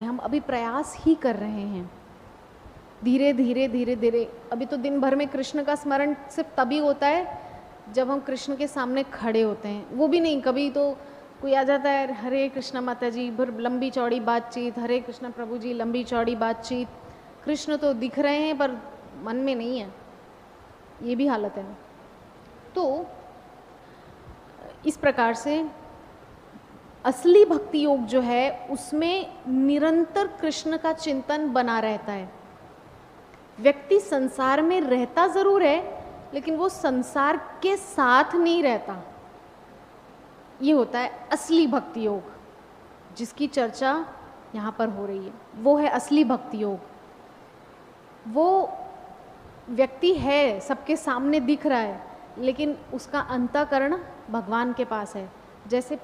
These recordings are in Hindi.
हम अभी प्रयास ही कर रहे हैं, धीरे धीरे धीरे धीरे। अभी तो दिन भर में कृष्ण का स्मरण सिर्फ तभी होता है जब हम कृष्ण के सामने खड़े होते हैं, वो भी नहीं। कभी तो कोई आ जाता है, हरे कृष्णा माता जी, फिर लंबी चौड़ी बातचीत, हरे कृष्णा प्रभु जी, लंबी चौड़ी बातचीत। कृष्ण तो दिख रहे हैं पर मन में नहीं है, ये भी हालत है। तो इस प्रकार से असली भक्ति योग जो है उसमें निरंतर कृष्ण का चिंतन बना रहता है। व्यक्ति संसार में रहता जरूर है लेकिन वो संसार के साथ नहीं रहता। ये होता है असली भक्ति योग, जिसकी चर्चा यहाँ पर हो रही है। वो है असली भक्ति योग। वो व्यक्ति है, सबके सामने दिख रहा है, लेकिन उसका अंतःकरण भगवान के पास है। जैसे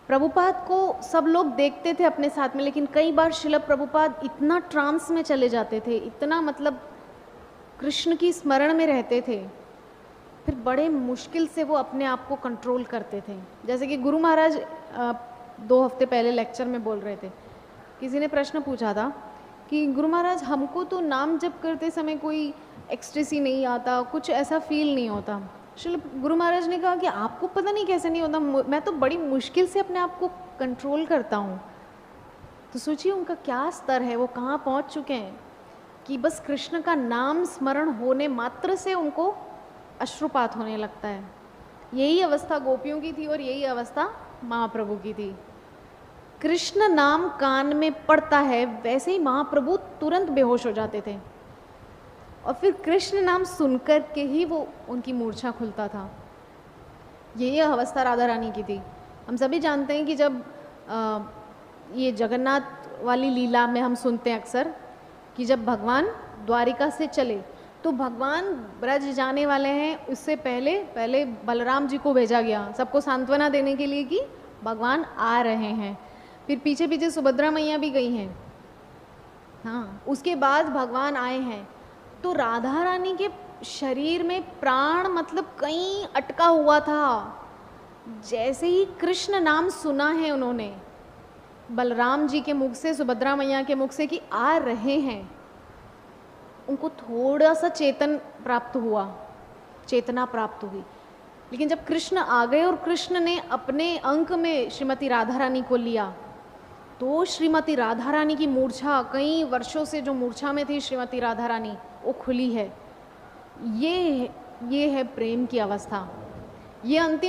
प्रभुपाद को सब लोग देखते थे अपने साथ में, लेकिन कई बार श्रील प्रभुपाद इतना ट्रांस में चले जाते थे, इतना मतलब कृष्ण की स्मरण में रहते थे, फिर बड़े मुश्किल से वो अपने आप को कंट्रोल करते थे। जैसे कि गुरु महाराज 2 हफ्ते पहले लेक्चर में बोल रहे थे, किसी ने प्रश्न पूछा था कि गुरु महाराज हमको तो नाम जप करते समय कोई एक्सटेसी नहीं आता, कुछ ऐसा फील नहीं होता। श्री गुरु महाराज ने कहा कि आपको पता नहीं कैसे नहीं होता, मैं तो बड़ी मुश्किल से अपने आप को कंट्रोल करता हूँ। तो सोचिए उनका क्या स्तर है, वो कहाँ पहुँच चुके हैं कि बस कृष्ण का नाम स्मरण होने मात्र से उनको अश्रुपात होने लगता है। यही अवस्था गोपियों की थी और यही अवस्था महाप्रभु की थी। कृष्ण नाम कान में पड़ता है, वैसे ही महाप्रभु तुरंत बेहोश हो जाते थे और फिर कृष्ण नाम सुनकर के ही वो उनकी मूर्छा खुलता था। यही अवस्था राधा रानी की थी। हम सभी जानते हैं कि जब ये जगन्नाथ वाली लीला में हम सुनते हैं अक्सर कि जब भगवान द्वारिका से चले तो भगवान ब्रज जाने वाले हैं, उससे पहले बलराम जी को भेजा गया सबको सांत्वना देने के लिए कि भगवान आ रहे हैं। फिर पीछे पीछे सुभद्रा मैया भी गई हैं, हाँ, उसके बाद भगवान आए हैं। तो राधा रानी के शरीर में प्राण मतलब कहीं अटका हुआ था। जैसे ही कृष्ण नाम सुना है उन्होंने बलराम जी के मुख से, सुभद्रा मैया के मुख से कि आ रहे हैं, उनको थोड़ा सा चेतना प्राप्त हुई। लेकिन जब कृष्ण आ गए और कृष्ण ने अपने अंक में श्रीमती राधा रानी को लिया तो श्रीमती राधा रानी की मूर्छा, कई वर्षों से जो मूर्छा में थी श्रीमती राधा रानी, वो खुली है। ये है प्रेम की अवस्था। ये अंतिम